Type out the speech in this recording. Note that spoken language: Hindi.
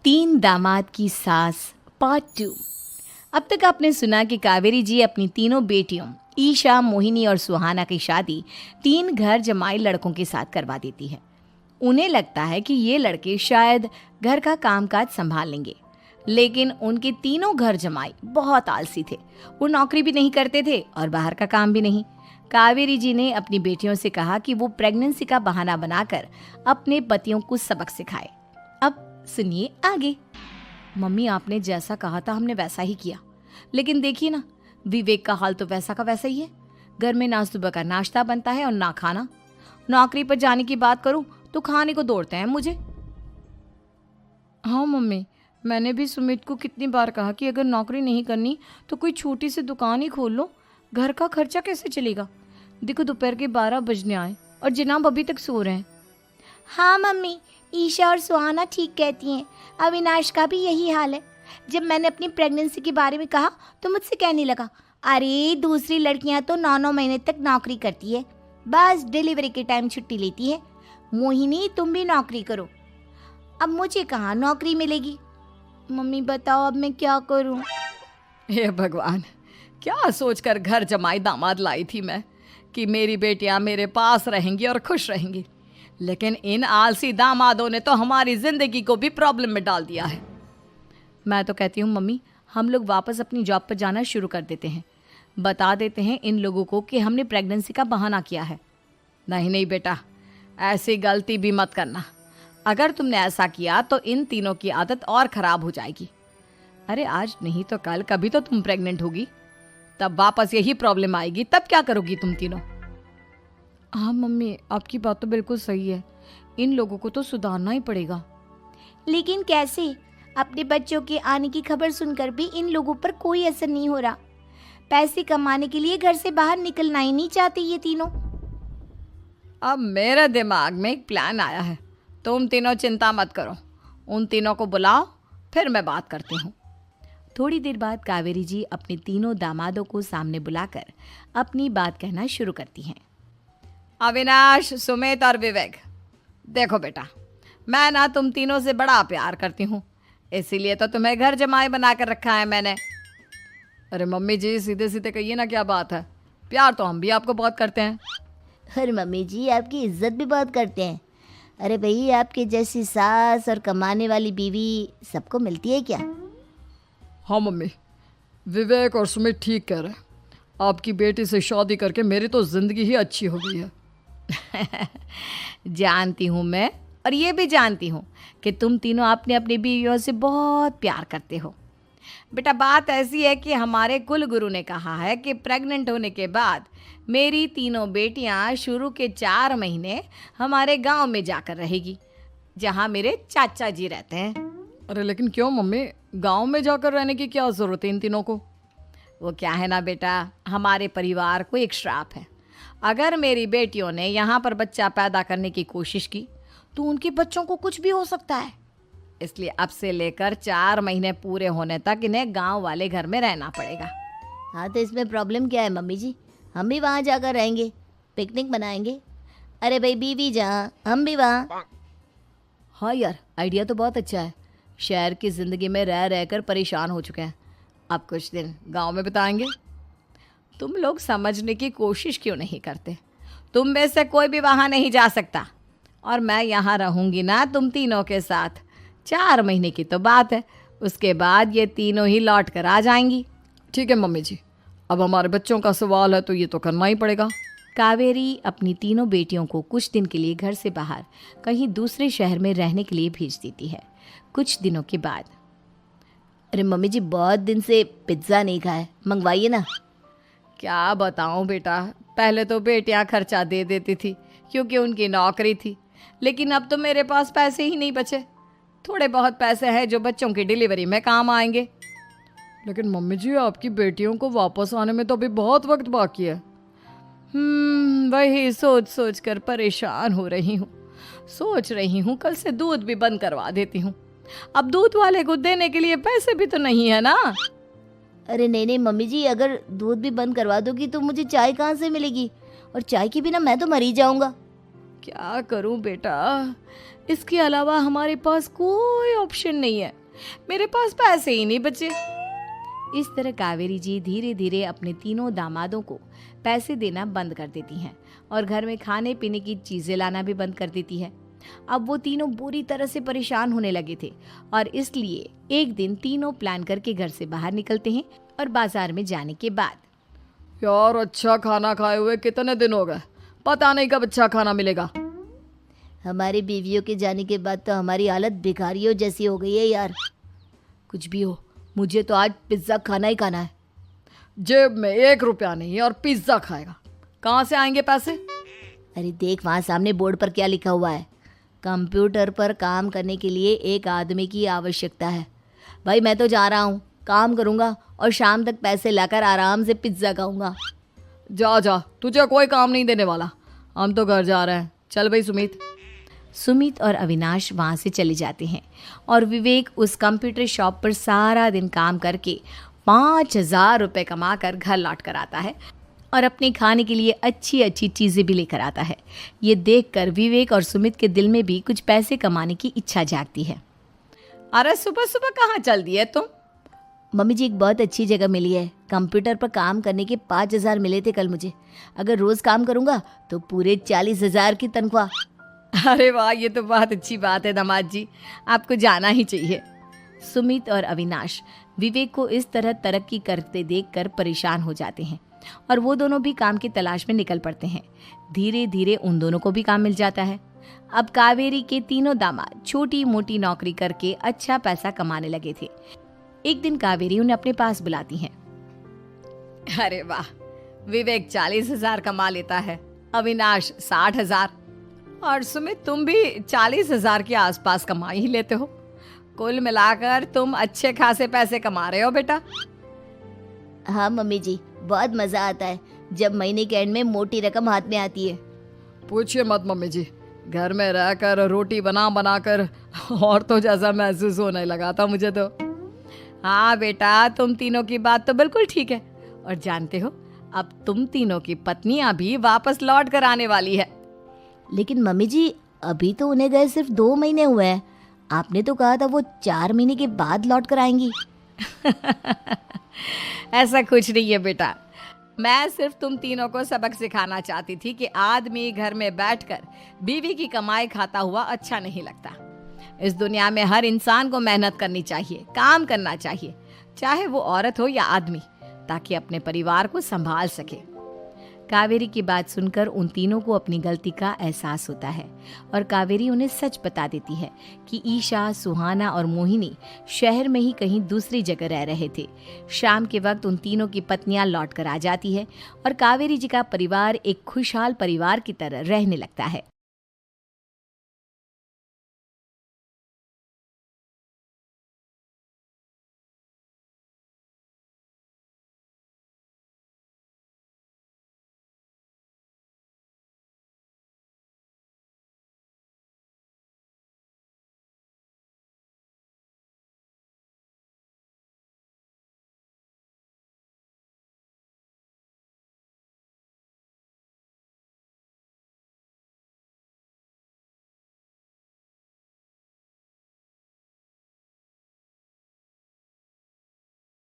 तीन दामाद की सास पार्ट 2। अब तक आपने सुना कि कावेरी जी अपनी तीनों बेटियों ईशा, मोहिनी और सुहाना की शादी तीन घर जमाई लड़कों के साथ करवा देती है। उन्हें लगता है कि ये लड़के शायद घर का कामकाज संभाल लेंगे, लेकिन उनके तीनों घर जमाई बहुत आलसी थे। वो नौकरी भी नहीं करते थे और बाहर का काम भी नहीं। कावेरी जी ने अपनी बेटियों से कहा कि वो प्रेगनेंसी का बहाना बनाकर अपने पतियों को सबक सिखाए। अब सुनिए आगे। मम्मी, आपने जैसा कहा था हमने वैसा ही किया, लेकिन देखिए ना, विवेक का हाल तो वैसा का वैसा ही है। घर में ना सुबह का नाश्ता बनता है और ना खाना। नौकरी पर जाने की बात करूं तो खाने को दौड़ते हैं मुझे। हाँ मम्मी, मैंने भी सुमित को कितनी बार कहा कि अगर नौकरी नहीं करनी तो कोई छोटी सी दुकान ही खोल लो, घर का खर्चा कैसे चलेगा। देखो दोपहर के 12 बजने आए और जनाब अभी तक सो रहे हैं। हाँ मम्मी, ईशा और सुहाना ठीक कहती हैं। अविनाश का भी यही हाल है। जब मैंने अपनी प्रेगनेंसी के बारे में कहा तो मुझसे कहने लगा, अरे दूसरी लड़कियां तो 9-9 महीने तक नौकरी करती है, बस डिलीवरी के टाइम छुट्टी लेती है। मोहिनी, तुम भी नौकरी करो। अब मुझे कहाँ नौकरी मिलेगी। मम्मी बताओ अब मैं क्या करूँ। हे भगवान, क्या सोचकर घर जमाई दामाद लाई थी मैं कि मेरी बेटियां मेरे पास रहेंगी और खुश रहेंगी, लेकिन इन आलसी दामादों ने तो हमारी जिंदगी को भी प्रॉब्लम में डाल दिया है। मैं तो कहती हूँ मम्मी, हम लोग वापस अपनी जॉब पर जाना शुरू कर देते हैं। बता देते हैं इन लोगों को कि हमने प्रेगनेंसी का बहाना किया है। नहीं नहीं बेटा, ऐसी गलती भी मत करना। अगर तुमने ऐसा किया तो इन तीनों की आदत और ख़राब हो जाएगी। अरे आज नहीं तो कल कभी तो तुम प्रेग्नेंट होगी, तब वापस यही प्रॉब्लम आएगी। तब क्या करोगी तुम तीनों। हाँ मम्मी, आपकी बात तो बिल्कुल सही है। इन लोगों को तो सुधारना ही पड़ेगा। लेकिन कैसे? अपने बच्चों के आने की खबर सुनकर भी इन लोगों पर कोई असर नहीं हो रहा। पैसे कमाने के लिए घर से बाहर निकलना ही नहीं चाहते ये तीनों। अब मेरे दिमाग में एक प्लान आया है। तुम तीनों चिंता मत करो, उन तीनों को बुलाओ, फिर मैं बात करती हूँ। थोड़ी देर बाद कावेरी जी अपने तीनों दामादों को सामने बुलाकर अपनी बात कहना शुरू करती हैं। अविनाश, सुमित और विवेक, देखो बेटा, मैं ना तुम तीनों से बड़ा प्यार करती हूँ, इसीलिए तो तुम्हें घर जमाई बना कर रखा है मैंने। अरे मम्मी जी, सीधे सीधे कहिए ना, क्या बात है। प्यार तो हम भी आपको बहुत करते हैं। अरे मम्मी जी, आपकी इज्जत भी बहुत करते हैं। अरे भाई, आपके जैसी सास और कमाने वाली बीवी सबको मिलती है क्या? हाँ मम्मी, विवेक और सुमित ठीक कह रहे हैं। आपकी बेटी से शादी करके मेरी तो ज़िंदगी ही अच्छी हो गई है। जानती हूँ मैं, और ये भी जानती हूँ कि तुम तीनों अपने अपनी बीवियों से बहुत प्यार करते हो। बेटा, बात ऐसी है कि हमारे कुल गुरु ने कहा है कि प्रेग्नेंट होने के बाद मेरी तीनों बेटियां शुरू के 4 महीने हमारे गांव में जाकर रहेगी, जहां मेरे चाचा जी रहते हैं। अरे लेकिन क्यों मम्मी, गांव में जाकर रहने की क्या ज़रूरत है इन तीनों को। वो क्या है ना बेटा, हमारे परिवार को एक श्राप है। अगर मेरी बेटियों ने यहाँ पर बच्चा पैदा करने की कोशिश की तो उनके बच्चों को कुछ भी हो सकता है। इसलिए अब से लेकर 4 महीने पूरे होने तक इन्हें गांव वाले घर में रहना पड़ेगा। हाँ तो इसमें प्रॉब्लम क्या है मम्मी जी? हम भी वहाँ जाकर रहेंगे, पिकनिक मनाएंगे। अरे भाई, बीवी जहाँ हम भी वहाँ। हाँ यार, आइडिया तो बहुत अच्छा है। शहर की ज़िंदगी में रह रहकर परेशान हो चुके हैं, अब कुछ दिन गांव में बिताएंगे। तुम लोग समझने की कोशिश क्यों नहीं करते। तुम में से कोई भी वहाँ नहीं जा सकता, और मैं यहाँ रहूँगी ना तुम तीनों के साथ। 4 महीने की तो बात है, उसके बाद ये तीनों ही लौट कर आ जाएंगी। ठीक है मम्मी जी, अब हमारे बच्चों का सवाल है तो ये तो करना ही पड़ेगा। कावेरी अपनी तीनों बेटियों को कुछ दिन के लिए घर से बाहर कहीं दूसरे शहर में रहने के लिए भेज देती है। कुछ दिनों के बाद, अरे मम्मी जी, बहुत दिन से पिज्ज़ा नहीं खाया, मंगवाइए ना। क्या बताऊं बेटा, पहले तो बेटियां खर्चा दे देती थी क्योंकि उनकी नौकरी थी, लेकिन अब तो मेरे पास पैसे ही नहीं बचे। थोड़े बहुत पैसे हैं जो बच्चों की डिलीवरी में काम आएंगे। लेकिन मम्मी जी, आपकी बेटियों को वापस आने में तो अभी बहुत वक्त बाकी है। वही सोच सोच कर परेशान हो रही हूँ। सोच रही हूँ कल से दूध भी बंद करवा देती हूँ। अब दूध वाले को देने के लिए पैसे भी तो नहीं है ना। अरे नहीं नहीं मम्मी जी, अगर दूध भी बंद करवा दोगी तो मुझे चाय कहाँ से मिलेगी, और चाय के बिना मैं तो मर ही जाऊँगा। क्या करूं बेटा, इसके अलावा हमारे पास कोई ऑप्शन नहीं है, मेरे पास पैसे ही नहीं बचे। इस तरह कावेरी जी धीरे धीरे अपने तीनों दामादों को पैसे देना बंद कर देती हैं और घर में खाने पीने की चीजें लाना भी बंद कर देती है। अब वो तीनों बुरी तरह से परेशान होने लगे थे और इसलिए एक दिन तीनों प्लान करके घर से बाहर निकलते हैं और बाजार में जाने के बाद यार अच्छा खाना खाए हुए कितने दिन हो गए, पता नहीं कब अच्छा खाना मिलेगा। हमारी बीवियों के जाने के बाद तो हमारी हालत भिखारियों जैसी हो गई है यार। कुछ भी हो, मुझे तो आज पिज्ज़ा खाना ही खाना है। जेब में 1 रुपया नहीं और पिज्जा खाएगा, कहाँ से आएंगे पैसे? अरे देख वहाँ सामने बोर्ड पर क्या लिखा हुआ है, कंप्यूटर पर काम करने के लिए एक आदमी की आवश्यकता है। भाई मैं तो जा रहा हूँ, काम करूँगा और शाम तक पैसे लाकर आराम से पिज्ज़ा खाऊंगा। जा जा, तुझे कोई काम नहीं देने वाला, हम तो घर जा रहे हैं। चल भाई सुमित। सुमित और अविनाश वहाँ से चले जाते हैं और विवेक उस कंप्यूटर शॉप पर सारा दिन काम करके 5,000 रुपये कमा कर घर लौट कर आता है और अपने खाने के लिए अच्छी अच्छी चीज़ें भी लेकर आता है। ये देखकर विवेक और सुमित के दिल में भी कुछ पैसे कमाने की इच्छा जागती है। अरे सुबह सुबह कहाँ चल दिए तुम? मम्मी जी एक बहुत अच्छी जगह मिली है, कंप्यूटर पर काम करने के 5,000 मिले थे कल मुझे। अगर रोज़ काम करूँगा तो पूरे 40,000 की तनख्वाह। अरे वाह, ये तो बहुत अच्छी बात है दामाद जी, आपको जाना ही चाहिए। सुमित और अविनाश विवेक को इस तरह तरक्की करते देखकर परेशान हो जाते हैं और वो दोनों भी काम की तलाश में निकल पड़ते हैं। धीरे धीरे उन दोनों को भी काम मिल जाता है। अब कावेरी के तीनों दामाद छोटी मोटी नौकरी करके अच्छा पैसा कमाने लगे थे। एक दिन कावेरी उन्हें अपने पास बुलाती हैं। अरे वाह, विवेक 40,000 कमा लेता है, अविनाश 60,000 और सुमित तुम भी 40,000 के आसपास कमा ही लेते हो। कुल मिलाकर तुम अच्छे खासे पैसे कमा रहे हो बेटा। हाँ मम्मी जी, बहुत मज़ा आता है जब महीने के एंड में मोटी रकम हाथ में आती है। पूछिए मत मम्मी जी, घर में रहकर रोटी बना बना कर और तो जैसा महसूस होने लगा था मुझे तो। हाँ बेटा, तुम तीनों की बात तो बिल्कुल ठीक है और जानते हो अब तुम तीनों की पत्नियां भी वापस लौट कर आने वाली है। लेकिन मम्मी जी अभी तो उन्हें गए सिर्फ 2 महीने हुए हैं, आपने तो कहा था वो 4 महीने के बाद लौट कर आएंगी। ऐसा कुछ नहीं है बेटा, मैं सिर्फ तुम तीनों को सबक सिखाना चाहती थी कि आदमी घर में बैठकर बीवी की कमाई खाता हुआ अच्छा नहीं लगता। इस दुनिया में हर इंसान को मेहनत करनी चाहिए, काम करना चाहिए, चाहे वो औरत हो या आदमी, ताकि अपने परिवार को संभाल सके। कावेरी की बात सुनकर उन तीनों को अपनी गलती का एहसास होता है और कावेरी उन्हें सच बता देती है कि ईशा, सुहाना और मोहिनी शहर में ही कहीं दूसरी जगह रह रहे थे। शाम के वक्त उन तीनों की पत्नियां लौट कर आ जाती है और कावेरी जी का परिवार एक खुशहाल परिवार की तरह रहने लगता है।